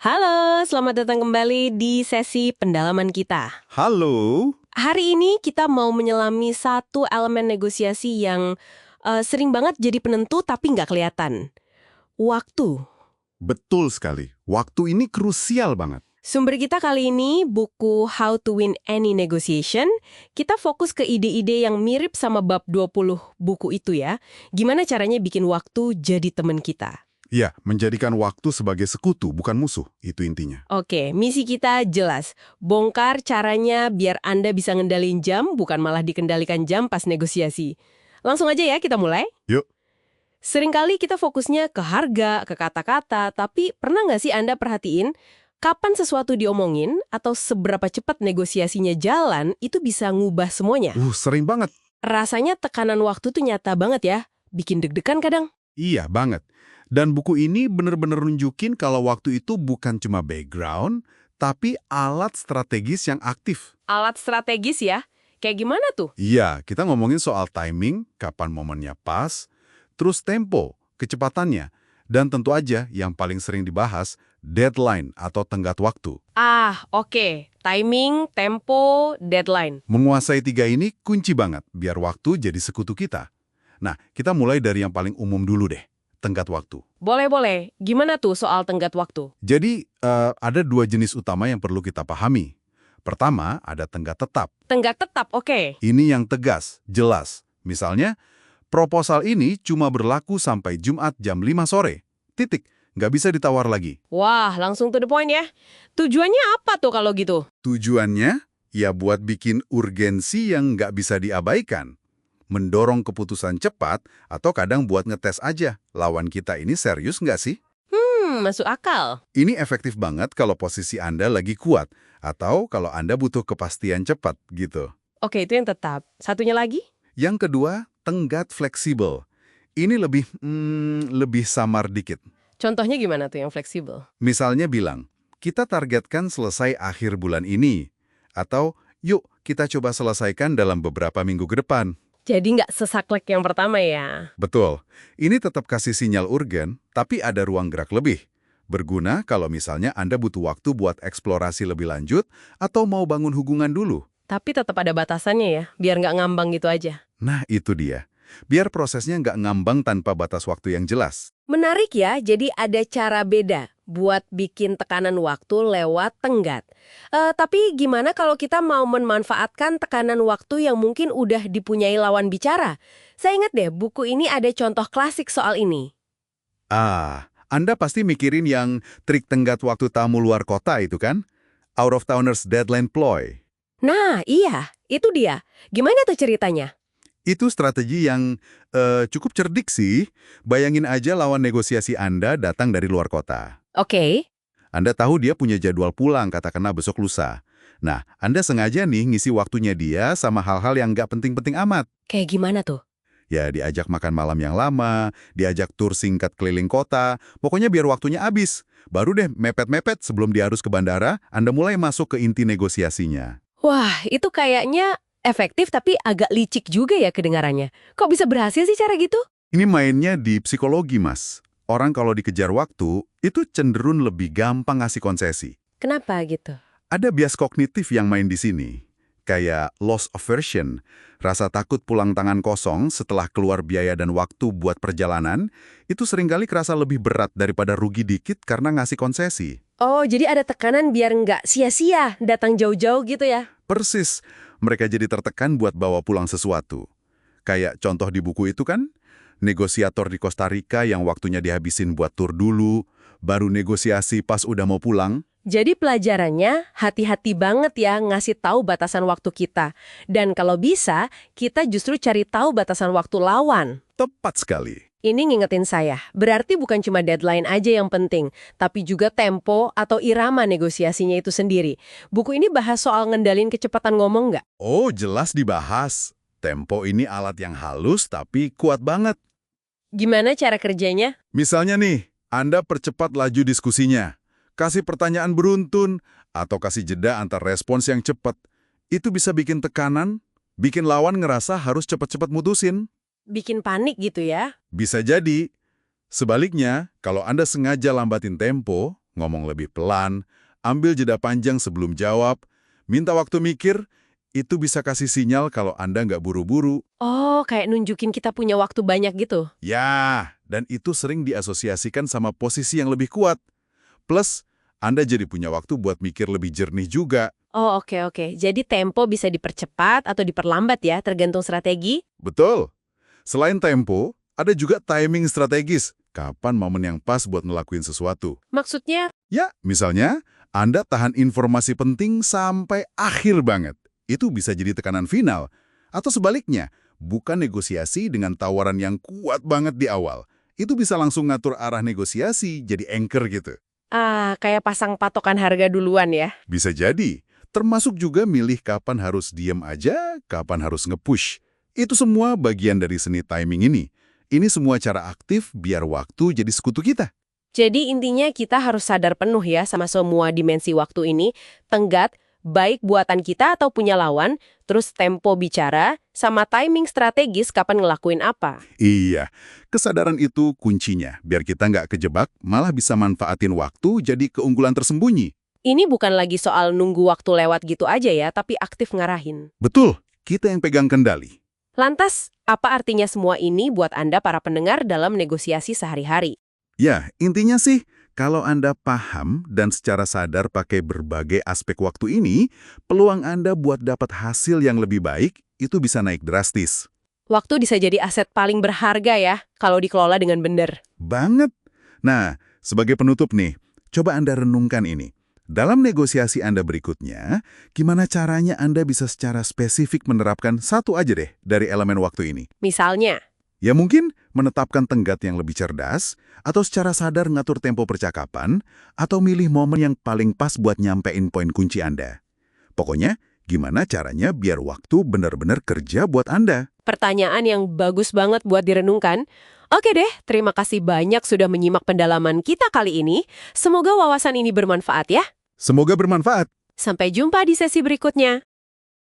Halo, selamat datang kembali di sesi pendalaman kita. Halo, Hari ini kita mau menyelami satu elemen negosiasi yang sering banget jadi penentu tapi nggak kelihatan. Waktu. betul sekali. Waktu ini krusial banget. Sumber kita kali ini buku How to Win Any Negotiation. Kita fokus ke ide-ide yang mirip sama bab 20 buku itu ya. Gimana caranya bikin waktu jadi teman kita. Ya, menjadikan waktu sebagai sekutu, bukan musuh. Itu intinya. Oke, misi kita jelas. Bongkar caranya biar Anda bisa ngendalin jam, bukan malah dikendalikan jam pas negosiasi. Langsung aja ya, kita mulai. Yuk, Seringkali kita fokusnya ke harga, ke kata-kata, tapi pernah nggak sih Anda perhatiin kapan sesuatu diomongin atau seberapa cepat negosiasinya jalan, itu bisa ngubah semuanya. sering banget. Rasanya tekanan waktu tuh nyata banget ya, bikin deg-degan kadang. Iya, banget. Dan buku ini benar-benar nunjukin kalau waktu itu bukan cuma background, tapi alat strategis yang aktif. Alat strategis ya, kayak gimana tuh? Iya, kita ngomongin soal timing, kapan momennya pas, terus tempo, kecepatannya, dan tentu aja yang paling sering dibahas, deadline atau tenggat waktu. Oke. Timing, tempo, deadline. Menguasai tiga ini kunci banget biar waktu jadi sekutu kita. Nah, kita mulai dari yang paling umum dulu deh, tenggat waktu. Boleh. Gimana tuh soal tenggat waktu? Jadi, ada dua jenis utama yang perlu kita pahami. Pertama, ada tenggat tetap. Tenggat tetap, oke. Ini yang tegas, jelas. Misalnya, proposal ini cuma berlaku sampai Jumat jam 5 sore. Titik, nggak bisa ditawar lagi. Wah, langsung to the point ya. Tujuannya apa tuh kalau gitu? Tujuannya, ya buat bikin urgensi yang nggak bisa diabaikan. Mendorong keputusan cepat, atau kadang buat ngetes aja, lawan kita ini serius nggak sih? Masuk akal. Ini efektif banget kalau posisi Anda lagi kuat, atau kalau Anda butuh kepastian cepat gitu. Oke, itu yang tetap. Satunya lagi? Yang kedua, tenggat fleksibel. Ini lebih samar dikit. Contohnya gimana tuh yang fleksibel? Misalnya bilang, kita targetkan selesai akhir bulan ini. Atau, yuk kita coba selesaikan dalam beberapa minggu ke depan. Jadi nggak sesaklek yang pertama ya? Betul, ini tetap kasih sinyal urgen, tapi ada ruang gerak lebih. Berguna kalau misalnya Anda butuh waktu buat eksplorasi lebih lanjut atau mau bangun hubungan dulu. Tapi tetap ada batasannya ya, biar nggak ngambang gitu aja. Nah, itu dia. Biar prosesnya nggak ngambang tanpa batas waktu yang jelas. Menarik ya, jadi ada cara beda buat bikin tekanan waktu lewat tenggat. Tapi gimana kalau kita mau memanfaatkan tekanan waktu yang mungkin udah dipunyai lawan bicara? Saya ingat deh, buku ini ada contoh klasik soal ini. Anda pasti mikirin yang trik tenggat waktu tamu luar kota itu kan? Out of towners deadline ploy. Nah, iya, itu dia. Gimana tuh ceritanya? Itu strategi yang cukup cerdik sih. Bayangin aja lawan negosiasi Anda datang dari luar kota. Oke, Anda tahu dia punya jadwal pulang katakanlah besok lusa. Nah, Anda sengaja nih ngisi waktunya dia sama hal-hal yang nggak penting-penting amat. kayak gimana tuh? Ya, diajak makan malam yang lama, diajak tur singkat keliling kota, pokoknya biar waktunya habis. Baru deh mepet-mepet sebelum dia harus ke bandara, Anda mulai masuk ke inti negosiasinya. Wah, itu kayaknya efektif tapi agak licik juga ya kedengarannya. Kok bisa berhasil sih cara gitu? Ini mainnya di psikologi, Mas. Orang kalau dikejar waktu, itu cenderung lebih gampang ngasih konsesi. Kenapa gitu? Ada bias kognitif yang main di sini. Kayak loss aversion, rasa takut pulang tangan kosong setelah keluar biaya dan waktu buat perjalanan, itu seringkali kerasa lebih berat daripada rugi dikit karena ngasih konsesi. Oh, jadi ada tekanan biar nggak sia-sia datang jauh-jauh gitu ya? Persis, mereka jadi tertekan buat bawa pulang sesuatu. Kayak contoh di buku itu kan, negosiator di Costa Rica yang waktunya dihabisin buat tur dulu, baru negosiasi pas udah mau pulang. Jadi pelajarannya hati-hati banget ya ngasih tahu batasan waktu kita. Dan kalau bisa, kita justru cari tahu batasan waktu lawan. Tepat sekali. Ini ngingetin saya, berarti bukan cuma deadline aja yang penting, tapi juga tempo atau irama negosiasinya itu sendiri. Buku ini bahas soal ngendalin kecepatan ngomong nggak? Oh, jelas dibahas. Tempo ini alat yang halus tapi kuat banget. Gimana cara kerjanya? Misalnya nih, Anda percepat laju diskusinya. Kasih pertanyaan beruntun, atau kasih jeda antar respons yang cepat. Itu bisa bikin tekanan, bikin lawan ngerasa harus cepat-cepat mutusin. Bikin panik gitu ya? Bisa jadi. Sebaliknya, kalau Anda sengaja lambatin tempo, ngomong lebih pelan, ambil jeda panjang sebelum jawab, minta waktu mikir, itu bisa kasih sinyal kalau Anda nggak buru-buru. Oh, kayak nunjukin kita punya waktu banyak gitu. Ya, dan itu sering diasosiasikan sama posisi yang lebih kuat. Plus, Anda jadi punya waktu buat mikir lebih jernih juga. Oh, oke. Jadi tempo bisa dipercepat atau diperlambat ya, tergantung strategi? Betul. Selain tempo, ada juga timing strategis. Kapan momen yang pas buat ngelakuin sesuatu? Maksudnya, Ya, misalnya, Anda tahan informasi penting sampai akhir banget. Itu bisa jadi tekanan final. Atau sebaliknya, bukan negosiasi dengan tawaran yang kuat banget di awal. Itu bisa langsung ngatur arah negosiasi, jadi anchor gitu. kayak pasang patokan harga duluan ya. Bisa jadi. Termasuk juga milih kapan harus diem aja, kapan harus nge-push. Itu semua bagian dari seni timing ini. Ini semua cara aktif biar waktu jadi sekutu kita. Jadi intinya kita harus sadar penuh ya sama semua dimensi waktu ini, tenggat, baik buatan kita atau punya lawan, terus tempo bicara, sama timing strategis kapan ngelakuin apa. Iya, kesadaran itu kuncinya. Biar kita nggak kejebak, malah bisa manfaatin waktu jadi keunggulan tersembunyi. Ini bukan lagi soal nunggu waktu lewat gitu aja ya, tapi aktif ngarahin. Betul, kita yang pegang kendali. Lantas, apa artinya semua ini buat Anda para pendengar dalam negosiasi sehari-hari? Ya, intinya sih, kalau Anda paham dan secara sadar pakai berbagai aspek waktu ini, peluang Anda buat dapat hasil yang lebih baik itu bisa naik drastis. Waktu bisa jadi aset paling berharga ya, kalau dikelola dengan benar. Banget. Nah, sebagai penutup nih, coba Anda renungkan ini. Dalam negosiasi Anda berikutnya, gimana caranya Anda bisa secara spesifik menerapkan satu aja deh dari elemen waktu ini? Misalnya, Ya mungkin menetapkan tenggat yang lebih cerdas, atau secara sadar ngatur tempo percakapan, atau milih momen yang paling pas buat nyampein poin kunci Anda. Pokoknya, gimana caranya biar waktu benar-benar kerja buat Anda? pertanyaan yang bagus banget buat direnungkan. Oke deh, terima kasih banyak sudah menyimak pendalaman kita kali ini. Semoga wawasan ini bermanfaat ya. Semoga bermanfaat. Sampai jumpa di sesi berikutnya.